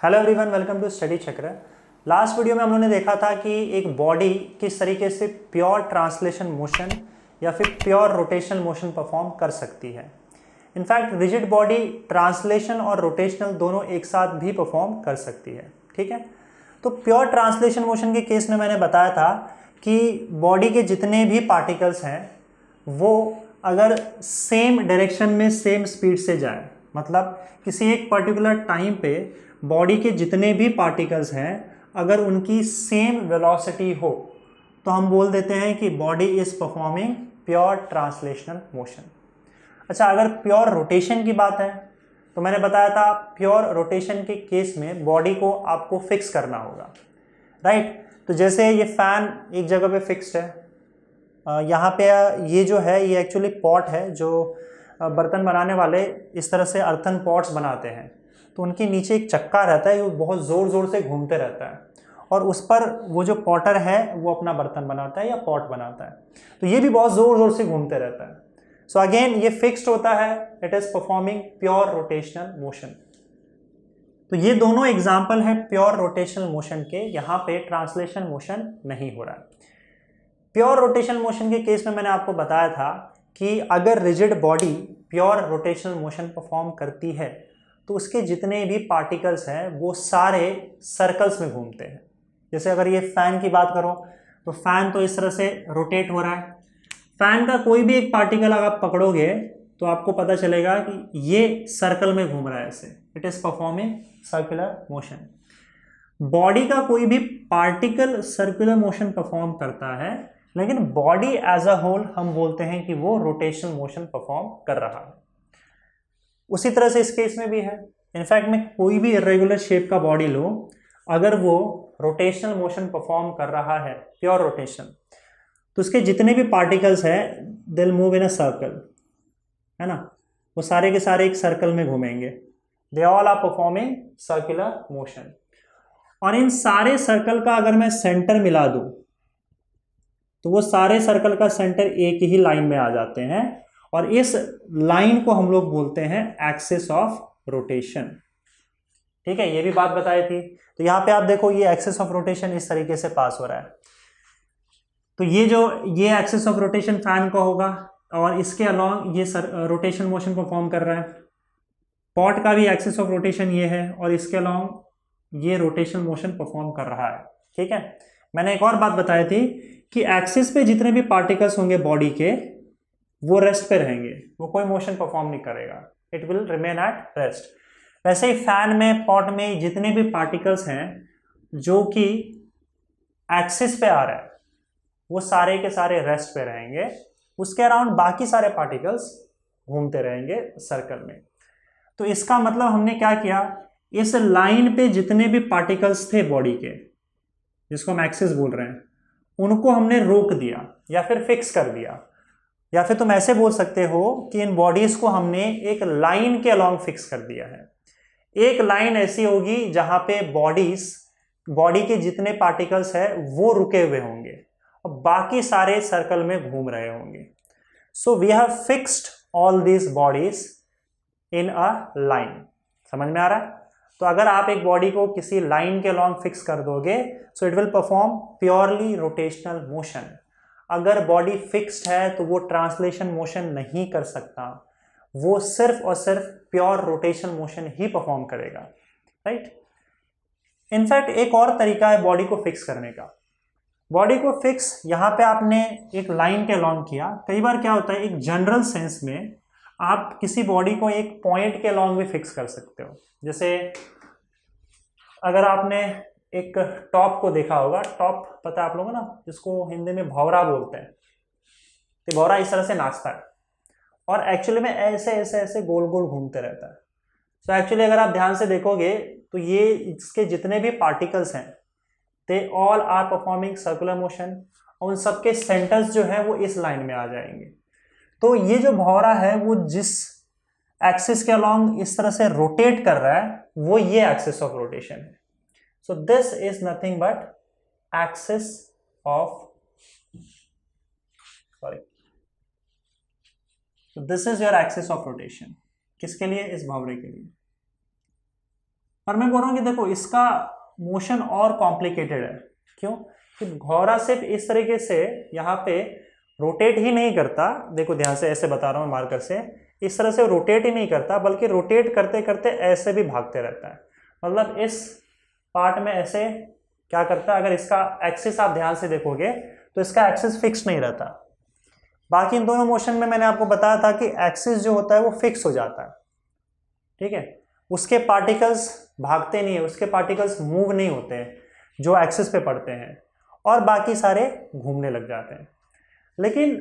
Hello everyone, welcome to Study Chakra. Last video में हम लोगों ने देखा था कि एक बॉडी किस तरीके से प्योर ट्रांसलेशन मोशन या फिर प्योर रोटेशनल मोशन परफॉर्म कर सकती है। इनफैक्ट रिजिड बॉडी ट्रांसलेशन और रोटेशनल दोनों एक साथ भी परफॉर्म कर सकती है। ठीक है, तो प्योर ट्रांसलेशन मोशन के केस में मैंने बताया था कि बॉडी के जितने भी पार्टिकल्स हैं वो अगर सेम डायरेक्शन में सेम स्पीड से जाए, मतलब किसी एक पर्टिकुलर टाइम पे बॉडी के जितने भी पार्टिकल्स हैं अगर उनकी सेम वेलोसिटी हो तो हम बोल देते हैं कि body is performing pure translational motion. अच्छा, अगर प्योर रोटेशन की बात है तो मैंने बताया था प्योर रोटेशन के केस में बॉडी को आपको फिक्स करना होगा, राइट। तो जैसे ये फैन एक जगह पे फिक्स्ड है, यहाँ पे ये जो है ये एक्चुअली पॉट है जो बर्तन बनाने वाले इस तरह से अर्थन पॉट्स बनाते हैं, तो उनके नीचे एक चक्का रहता है, वो बहुत ज़ोर ज़ोर से घूमते रहता है और उस पर वो जो पॉटर है वो अपना बर्तन बनाता है या पॉट बनाता है, तो ये भी बहुत ज़ोर ज़ोर से घूमते रहता है। सो अगेन ये फिक्स्ड होता है, it is performing pure rotational motion. तो ये दोनों एग्जाम्पल है प्योर रोटेशनल मोशन के, यहाँ पे ट्रांसलेशन मोशन नहीं हो रहा है। प्योर रोटेशनल मोशन के केस में मैंने आपको बताया था कि अगर rigid body pure rotational motion perform करती है तो उसके जितने भी पार्टिकल्स हैं वो सारे सर्कल्स में घूमते हैं। जैसे अगर ये फैन की बात करो तो फैन तो इस तरह से रोटेट हो रहा है, फैन का कोई भी एक पार्टिकल अगर आप पकड़ोगे तो आपको पता चलेगा कि ये सर्कल में घूम रहा है, ऐसे it is performing circular motion. Body का कोई भी पार्टिकल सर्कुलर मोशन परफॉर्म करता है, लेकिन बॉडी एज अ होल हम बोलते हैं कि वो रोटेशनल मोशन परफॉर्म कर रहा है। उसी तरह से इस केस में भी है। इनफैक्ट में कोई भी इरेगुलर शेप का बॉडी लो, अगर वो रोटेशनल मोशन परफॉर्म कर रहा है, प्योर रोटेशन, तो उसके जितने भी पार्टिकल्स हैं they will move in a circle, है ना, वो सारे के सारे एक सर्कल में घूमेंगे। They all are performing circular motion. और इन सारे सर्कल का अगर मैं सेंटर मिला दूं तो वो सारे सर्कल का सेंटर एक ही लाइन में आ जाते हैं और इस लाइन को हम लोग बोलते हैं एक्सिस ऑफ रोटेशन। ठीक है, ये भी बात बताई थी। तो यहां पे आप देखो ये एक्सिस ऑफ रोटेशन इस तरीके से पास हो रहा है, तो ये एक्सिस ऑफ रोटेशन फैन का होगा और इसके अलॉन्ग ये रोटेशन मोशन को फॉर्म कर रहा है। पॉट का भी एक्सिस ऑफ रोटेशन ये है और इसके अलॉन्ग ये रोटेशन मोशन परफॉर्म कर रहा है। ठीक है, मैंने एक और बात बताई थी कि एक्सिस पे जितने भी पार्टिकल्स होंगे बॉडी के वो रेस्ट पे रहेंगे, वो कोई मोशन परफॉर्म नहीं करेगा, it will remain at rest. वैसे ही फैन में, पॉट में जितने भी पार्टिकल्स हैं जो कि एक्सिस पे आ रहा है वो सारे के सारे रेस्ट पे रहेंगे, उसके अराउंड बाकी सारे पार्टिकल्स घूमते रहेंगे सर्कल में। तो इसका मतलब हमने क्या किया, इस लाइन पे जितने भी पार्टिकल्स थे बॉडी के, जिसको हम एक्सिस बोल रहे हैं, उनको हमने रोक दिया या फिर फिक्स कर दिया, या फिर तुम ऐसे बोल सकते हो कि इन बॉडीज को हमने एक लाइन के अलॉन्ग फिक्स कर दिया है। एक लाइन ऐसी होगी जहां पे बॉडी के जितने पार्टिकल्स है वो रुके हुए होंगे और बाकी सारे सर्कल में घूम रहे होंगे। So we have fixed all these bodies in a line. समझ में आ रहा है? तो अगर आप एक बॉडी को किसी लाइन के अलॉन्ग फिक्स कर दोगे so it will perform purely rotational motion. अगर बॉडी फिक्स्ड है तो वो ट्रांसलेशन मोशन नहीं कर सकता, वो सिर्फ और सिर्फ प्योर रोटेशन मोशन ही परफॉर्म करेगा, राइट। इनफैक्ट एक और तरीका है बॉडी को फिक्स करने का। बॉडी को फिक्स यहाँ पे आपने एक लाइन के अलॉन्ग किया, कई बार क्या होता है एक जनरल सेंस में आप किसी बॉडी को एक पॉइंट के अलॉन्ग भी फिक्स कर सकते हो। जैसे अगर आपने एक टॉप को देखा होगा, टॉप पता है आप लोगों को ना, जिसको हिंदी में भौरा बोलते हैं, तो भौरा इस तरह से नाचता है और एक्चुअली में ऐसे ऐसे ऐसे गोल गोल घूमते रहता है। तो एक्चुअली अगर आप ध्यान से देखोगे तो ये इसके जितने भी पार्टिकल्स हैं they all are performing circular motion और उन सबके सेंटर्स जो है वो इस लाइन में आ जाएंगे। तो ये जो भौरा है वो जिस एक्सिस के अलॉन्ग इस तरह से रोटेट कर रहा है वो ये एक्सिस ऑफ रोटेशन है। So this is nothing but axis of sorry this is your axis of rotation. किसके लिए? इस भौरे के लिए। और मैं बोल रहा हूँ कि देखो इसका मोशन और कॉम्प्लिकेटेड है। क्यों? कि भौरा सिर्फ इस तरीके से यहाँ पे रोटेट ही नहीं करता, देखो ध्यान से ऐसे बता रहा हूँ मार्कर से, इस तरह से रोटेट ही नहीं करता बल्कि रोटेट करते करते ऐसे भी भागते रहता है। मतलब इस पार्ट में ऐसे क्या करता है, अगर इसका एक्सिस आप ध्यान से देखोगे तो इसका एक्सिस फिक्स नहीं रहता। बाकी इन दोनों मोशन में मैंने आपको बताया था कि एक्सिस जो होता है वो फिक्स हो जाता है, ठीक है, उसके पार्टिकल्स भागते नहीं है, उसके पार्टिकल्स मूव नहीं होते हैं जो एक्सिस पे पड़ते हैं, और बाकी सारे घूमने लग जाते हैं। लेकिन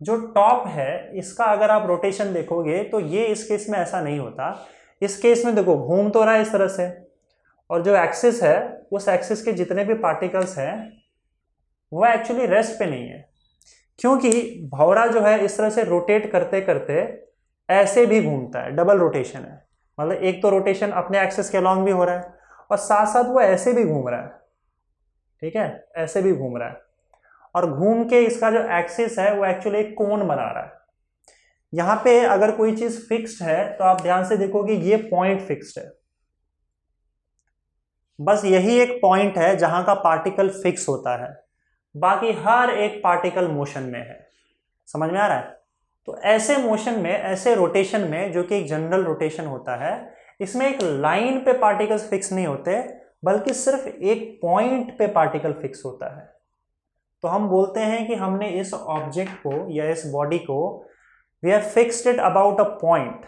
जो टॉप है इसका अगर आप रोटेशन देखोगे तो ये इस केस में ऐसा नहीं होता। इस केस में देखो घूम तो रहा है इस तरह से, और जो एक्सिस है उस एक्सिस के जितने भी पार्टिकल्स हैं वो एक्चुअली रेस्ट पे नहीं है, क्योंकि भौरा जो है इस तरह से रोटेट करते करते ऐसे भी घूमता है, डबल रोटेशन है। मतलब एक तो रोटेशन अपने एक्सिस के अलॉन्ग भी हो रहा है और साथ साथ वो ऐसे भी घूम रहा है, ठीक है, ऐसे भी घूम रहा है, और घूम के इसका जो एक्सिस है वो एक्चुअली एक कोन बना रहा है। यहां पे अगर कोई चीज फिक्स्ड है तो आप ध्यान से देखोगे ये पॉइंट फिक्स्ड है, बस यही एक पॉइंट है जहां का पार्टिकल फिक्स होता है, बाकी हर एक पार्टिकल मोशन में है। समझ में आ रहा है? तो ऐसे मोशन में, ऐसे रोटेशन में जो कि एक जनरल रोटेशन होता है, इसमें एक लाइन पे पार्टिकल्स फिक्स नहीं होते बल्कि सिर्फ एक पॉइंट पे पार्टिकल फिक्स होता है। तो हम बोलते हैं कि हमने इस ऑब्जेक्ट को या इस बॉडी को we have fixed it about a point.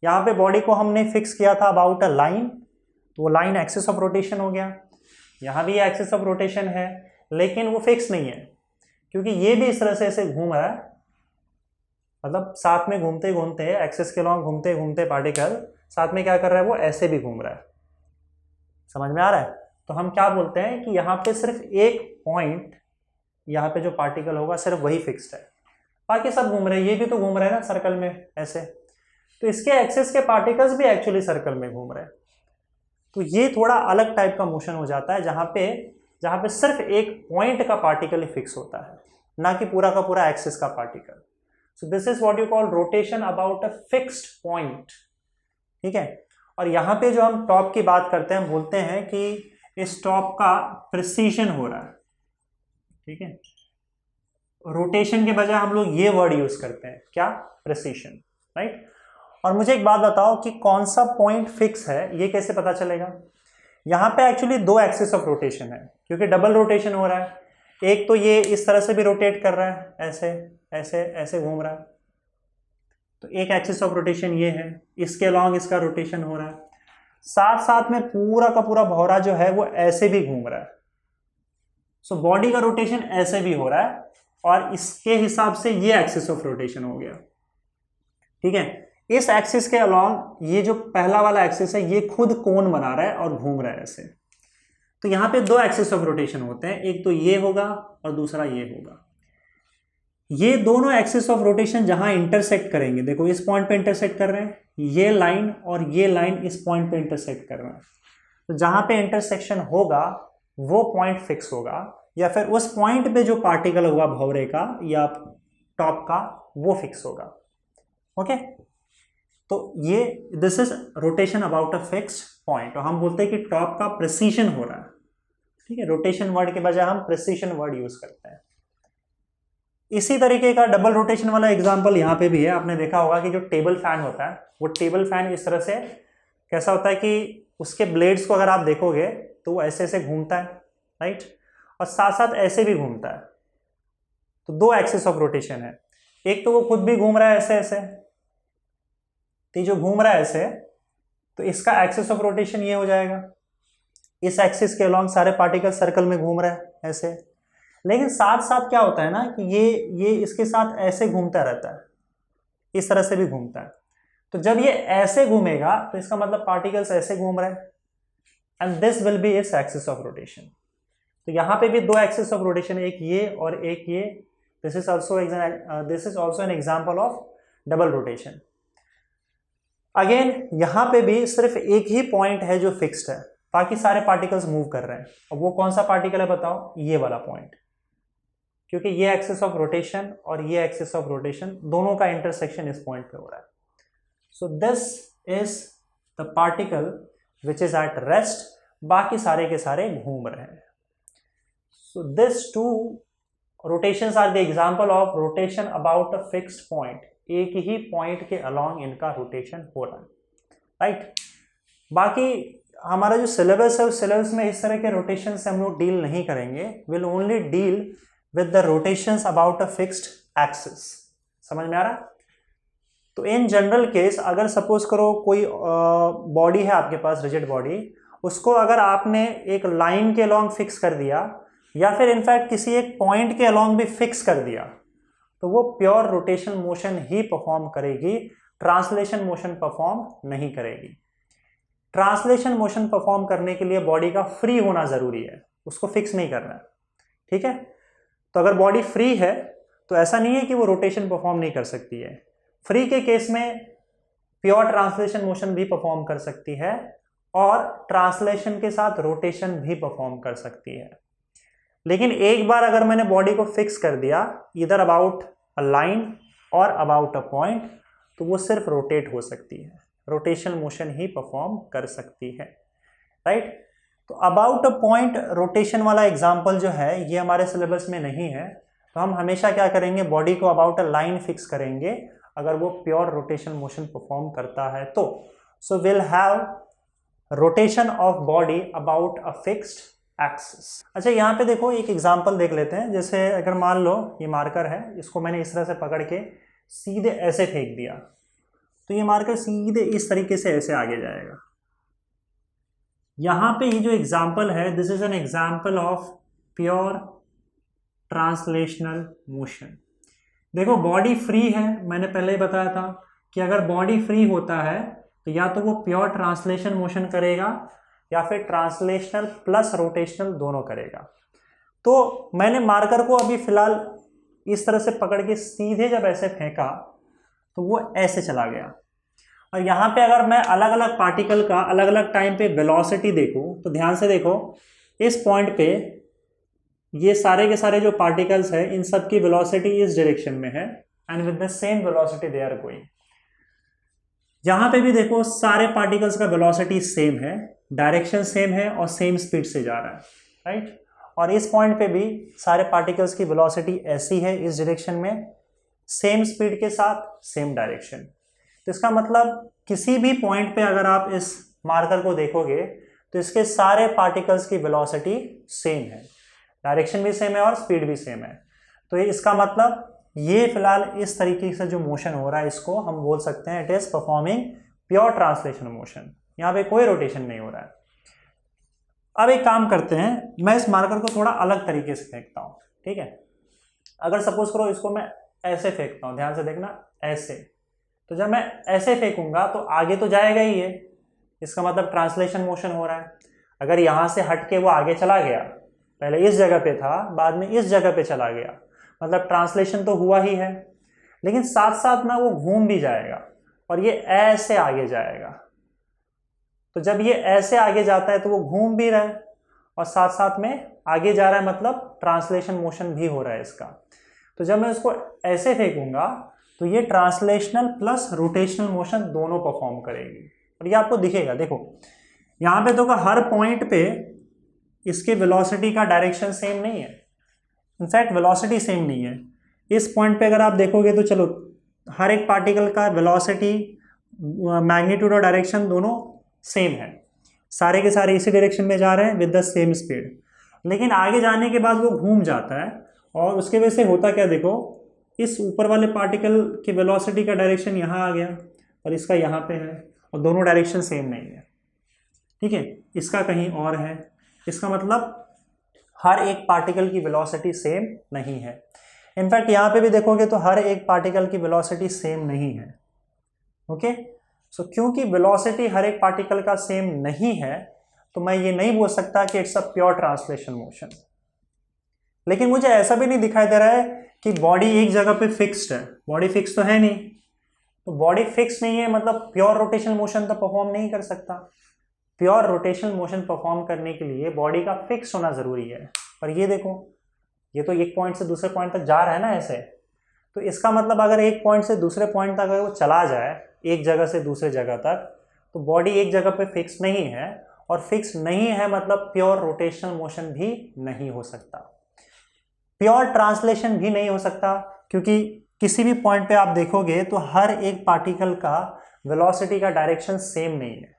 यहाँ पे बॉडी को हमने फिक्स किया था अबाउट अ लाइन, तो वो लाइन एक्सिस ऑफ रोटेशन हो गया। यहाँ भी एक्सिस ऑफ रोटेशन है लेकिन वो फिक्स नहीं है, क्योंकि ये भी इस तरह से ऐसे घूम रहा है, मतलब साथ में घूमते घूमते एक्सिस के लॉन्ग घूमते घूमते पार्टिकल साथ में क्या कर रहा है, वो ऐसे भी घूम रहा है। समझ में आ रहा है? तो हम क्या बोलते हैं कि यहाँ पे सिर्फ एक पॉइंट, यहाँ पे जो पार्टिकल होगा सिर्फ वही फिक्स्ड है, बाकी सब घूम रहे हैं। ये भी तो घूम रहे हैं ना सर्कल में ऐसे, तो इसके एक्सिस के पार्टिकल्स भी एक्चुअली सर्कल में घूम रहे हैं। तो ये थोड़ा अलग टाइप का मोशन हो जाता है जहाँ पे सिर्फ एक पॉइंट का पार्टिकल ही फिक्स होता है, ना कि पूरा का पूरा एक्सिस का particle. So this is what you call rotation about a fixed point, ठीक है। और यहाँ पे जो हम टॉप की बात करते हैं, हम बोलते हैं कि इस टॉप का प्रिसीजन हो रहा है, ठीक है। रोटेशन के बजाय हम लोग ये वर्ड यूज करते हैं, क्या? Precision, right. और मुझे एक बात बताओ कि कौन सा पॉइंट फिक्स है, ये कैसे पता चलेगा? यहाँ पे एक्चुअली दो एक्सिस ऑफ रोटेशन है, क्योंकि डबल रोटेशन हो रहा है। एक तो ये इस तरह से भी रोटेट कर रहा है, ऐसे ऐसे ऐसे घूम रहा है, तो एक एक्सिस ऑफ रोटेशन ये है, इसके अलॉन्ग इसका रोटेशन हो रहा है। साथ साथ में पूरा का पूरा भौरा जो है वो ऐसे भी घूम रहा है। सो बॉडी का रोटेशन ऐसे भी हो रहा है और इसके हिसाब से ये एक्सिस ऑफ रोटेशन हो गया, ठीक है। इस एक्सिस के अलॉन्ग ये जो पहला वाला एक्सिस है ये खुद कोन बना रहा है और घूम रहा है ऐसे। तो यहाँ पे दो एक्सिस ऑफ रोटेशन होते हैं, एक तो ये होगा और दूसरा ये होगा। ये दोनों एक्सिस ऑफ रोटेशन जहां इंटरसेक्ट करेंगे, देखो इस पॉइंट पे इंटरसेक्ट कर रहे हैं, ये लाइन और ये लाइन इस पॉइंट पे इंटरसेक्ट कर रहे हैं। तो जहां पे इंटरसेक्शन होगा वो पॉइंट फिक्स होगा, या फिर उस पॉइंट पे जो पार्टिकल होगा भौरे का या टॉप का वो फिक्स होगा, ओके। तो ये this is rotation about a fixed point, और हम बोलते हैं कि टॉप का प्रिसीजन हो रहा है, ठीक है। रोटेशन वर्ड के बजाय हम प्रिसीजन वर्ड यूज करते हैं। इसी तरीके का डबल रोटेशन वाला एग्जांपल यहाँ पे भी है। आपने देखा होगा कि जो टेबल फैन होता है, वो टेबल फैन इस तरह से कैसा होता है कि उसके ब्लेड्स को अगर आप देखोगे तो वो ऐसे ऐसे घूमता है, राइट, और साथ साथ ऐसे भी घूमता है। तो दो एक्सिस ऑफ रोटेशन है, एक तो वो खुद भी घूम रहा है ऐसे ऐसे, तो जो घूम रहा है ऐसे, तो इसका एक्सिस ऑफ रोटेशन ये हो जाएगा, इस एक्सिस के अलॉन्ग सारे पार्टिकल सर्कल में घूम रहे हैं ऐसे। लेकिन साथ साथ क्या होता है ना कि ये इसके साथ ऐसे घूमता रहता है, इस तरह से भी घूमता है। तो जब ये ऐसे घूमेगा तो इसका मतलब पार्टिकल्स ऐसे घूम रहे हैं, and this will be its axis of rotation. तो यहाँ पे भी दो एक्सिस ऑफ रोटेशन, एक ये और एक ये। This is also an example of double rotation. Again यहाँ पे भी सिर्फ एक ही पॉइंट है जो फिक्स्ड है, बाकी सारे पार्टिकल्स मूव कर रहे हैं। और वो कौन सा पार्टिकल है बताओ? ये वाला पॉइंट, क्योंकि ये एक्सिस ऑफ रोटेशन और ये एक्सिस ऑफ रोटेशन दोनों का इंटरसेक्शन इस पॉइंट पे हो रहा है। So this is the particle which is at rest, बाकी सारे के सारे घूम रहे हैं। So this two rotations are the example of rotation about a fixed point. एक ही पॉइंट के अलोंग इनका रोटेशन हो रहा है, राइट। बाकी हमारा जो सिलेबस है उस सिलेबस में इस तरह के रोटेशन से हम लोग डील नहीं करेंगे, will only deal with the rotations about a fixed axis. समझ में आ रहा? तो इन जनरल केस अगर सपोज करो कोई बॉडी है आपके पास, रिजिड बॉडी, उसको अगर आपने एक लाइन के अलोंग फिक्स कर दिया या फिर इनफैक्ट किसी एक पॉइंट के अलोंग भी फिक्स कर दिया, तो वो प्योर रोटेशन मोशन ही परफॉर्म करेगी, ट्रांसलेशन मोशन परफॉर्म नहीं करेगी। ट्रांसलेशन मोशन परफॉर्म करने के लिए बॉडी का फ्री होना जरूरी है, उसको फिक्स नहीं करना है, ठीक है। तो अगर बॉडी फ्री है तो ऐसा नहीं है कि वो रोटेशन परफॉर्म नहीं कर सकती है। फ्री के केस में प्योर ट्रांसलेशन मोशन भी परफॉर्म कर सकती है और ट्रांसलेशन के साथ रोटेशन भी परफॉर्म कर सकती है। लेकिन एक बार अगर मैंने बॉडी को फिक्स कर दिया इधर अबाउट अ लाइन और अबाउट अ पॉइंट, तो वो सिर्फ रोटेट हो सकती है, रोटेशन मोशन ही परफॉर्म कर सकती है, राइट। तो अबाउट अ पॉइंट रोटेशन वाला एग्जांपल जो है ये हमारे सिलेबस में नहीं है, तो हम हमेशा क्या करेंगे, बॉडी को अबाउट अ लाइन फिक्स करेंगे अगर वो प्योर रोटेशन मोशन परफॉर्म करता है तो। So will have rotation of body about a fixed axis. अच्छा, यहाँ पे देखो एक एग्जांपल देख लेते हैं। जैसे अगर मान लो ये मार्कर है, इसको मैंने इस तरह से पकड़ के सीधे ऐसे फेंक दिया, तो ये मार्कर सीधे इस तरीके से ऐसे आगे जाएगा। यहां पे ये जो एग्जाम्पल है, this is an example of pure translational motion. देखो बॉडी फ्री है, मैंने पहले ही बताया था कि अगर बॉडी फ्री होता है तो या तो वो प्योर ट्रांसलेशन मोशन करेगा या फिर ट्रांसलेशनल प्लस रोटेशनल दोनों करेगा। तो मैंने मार्कर को अभी फिलहाल इस तरह से पकड़ के सीधे जब ऐसे फेंका तो वो ऐसे चला गया। और यहाँ पे अगर मैं अलग अलग पार्टिकल का अलग अलग टाइम पे वेलोसिटी देखूँ तो ध्यान से देखो, इस पॉइंट पे ये सारे के सारे जो पार्टिकल्स है इन सब की वेलोसिटी इस डायरेक्शन में है and with the same velocity they are going. यहाँ पे भी देखो सारे पार्टिकल्स का वेलोसिटी सेम है, डायरेक्शन सेम है और सेम स्पीड से जा रहा है, राइट। और इस पॉइंट पे भी सारे पार्टिकल्स की वेलोसिटी ऐसी है इस डायरेक्शन में, सेम स्पीड के साथ सेम डायरेक्शन। तो इसका मतलब किसी भी पॉइंट पे अगर आप इस मार्कर को देखोगे तो इसके सारे पार्टिकल्स की वेलोसिटी सेम है, डायरेक्शन भी सेम है और स्पीड भी सेम है। तो इसका मतलब ये फिलहाल इस तरीके से जो मोशन हो रहा है इसको हम बोल सकते हैं it is performing pure translation motion. यहाँ पे कोई रोटेशन नहीं हो रहा है। अब एक काम करते हैं, मैं इस मार्कर को थोड़ा अलग तरीके से फेंकता हूँ, ठीक है। अगर सपोज करो इसको मैं ऐसे फेंकता हूँ, ध्यान से देखना, ऐसे, तो जब मैं ऐसे फेंकूंगा तो आगे तो जाएगा ही ये, इसका मतलब ट्रांसलेशन मोशन हो रहा है। अगर यहाँ से हट के वो आगे चला गया, पहले इस जगह पे था बाद में इस जगह पे चला गया, मतलब ट्रांसलेशन तो हुआ ही है। लेकिन साथ साथ में वो घूम भी जाएगा और ये ऐसे आगे जाएगा। तो जब ये ऐसे आगे जाता है तो वो घूम भी रहा है और साथ साथ में आगे जा रहा है, मतलब ट्रांसलेशन मोशन भी हो रहा है इसका। तो जब मैं उसको ऐसे फेंकूंगा तो ये ट्रांसलेशनल प्लस रोटेशनल मोशन दोनों परफॉर्म करेगी और ये आपको दिखेगा। देखो यहाँ पे तो हर पॉइंट पे इसके वेलोसिटी का डायरेक्शन सेम नहीं है, इनफैक्ट वेलोसिटी सेम नहीं है। इस पॉइंट पे अगर आप देखोगे तो चलो हर एक पार्टिकल का वेलोसिटी, मैग्नीट्यूड और डायरेक्शन दोनों सेम है, सारे के सारे इसी डायरेक्शन में जा रहे हैं विद द सेम स्पीड। लेकिन आगे जाने के बाद वो घूम जाता है और उसके वजह से होता क्या, देखो इस ऊपर वाले पार्टिकल की वेलोसिटी का डायरेक्शन यहाँ आ गया और इसका यहाँ पे है और दोनों डायरेक्शन सेम नहीं है, ठीक है। इसका कहीं और है, इसका मतलब हर एक पार्टिकल की वेलोसिटी सेम नहीं है। इनफैक्ट यहाँ पे भी देखोगे तो हर एक पार्टिकल की वेलोसिटी सेम नहीं है, ओके। सो क्योंकि वेलोसिटी हर एक पार्टिकल का सेम नहीं है तो मैं ये नहीं बोल सकता कि it's a pure translation motion. लेकिन मुझे ऐसा भी नहीं दिखाई दे रहा है कि बॉडी एक जगह पे फिक्स्ड है, बॉडी फिक्स तो है नहीं। तो बॉडी फिक्स नहीं है मतलब प्योर रोटेशनल मोशन तो परफॉर्म नहीं कर सकता। प्योर रोटेशनल मोशन परफॉर्म करने के लिए बॉडी का फिक्स होना जरूरी है। पर ये देखो, ये तो एक पॉइंट से दूसरे पॉइंट तक जा रहा है ना ऐसे, तो इसका मतलब अगर एक पॉइंट से दूसरे पॉइंट तक अगर वो चला जाए एक जगह से दूसरे जगह तक तो बॉडी एक जगह पे फिक्स नहीं है, और फिक्स नहीं है मतलब प्योर रोटेशनल मोशन भी नहीं हो सकता, प्योर ट्रांसलेशन भी नहीं हो सकता, क्योंकि किसी भी पॉइंट पे आप देखोगे तो हर एक पार्टिकल का वेलोसिटी का डायरेक्शन सेम नहीं है।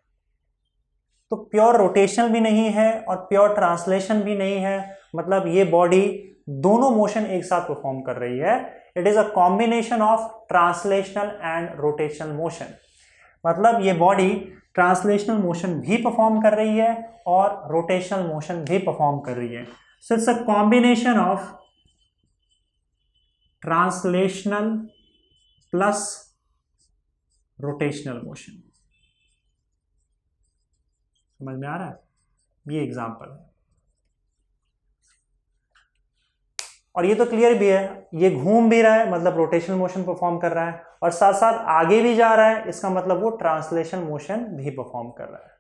तो प्योर रोटेशन भी नहीं है और प्योर ट्रांसलेशन भी नहीं है, मतलब ये बॉडी दोनों मोशन एक साथ परफॉर्म कर रही है। It is a combination of translational and rotational motion, मतलब ये बॉडी ट्रांसलेशनल मोशन भी परफॉर्म कर रही है और रोटेशनल मोशन भी परफॉर्म कर रही है। So it's a combination of translational plus rotational motion. समझ में आ रहा है? ये एग्जांपल है, और ये तो क्लियर भी है, ये घूम भी रहा है मतलब रोटेशनल मोशन परफॉर्म कर रहा है, और साथ साथ आगे भी जा रहा है, इसका मतलब वो ट्रांसलेशन मोशन भी परफॉर्म कर रहा है।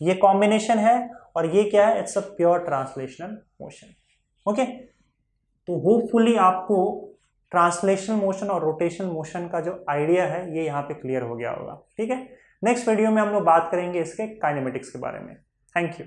ये कॉम्बिनेशन है, और ये क्या है? It's a pure translational motion. Okay, तो होपफुली आपको ट्रांसलेशनल मोशन और रोटेशनल मोशन का जो आइडिया है ये यहाँ पे क्लियर हो गया होगा। ठीक है, नेक्स्ट वीडियो में हम लोग बात करेंगे इसके काइनेमेटिक्स के बारे में। Thank you.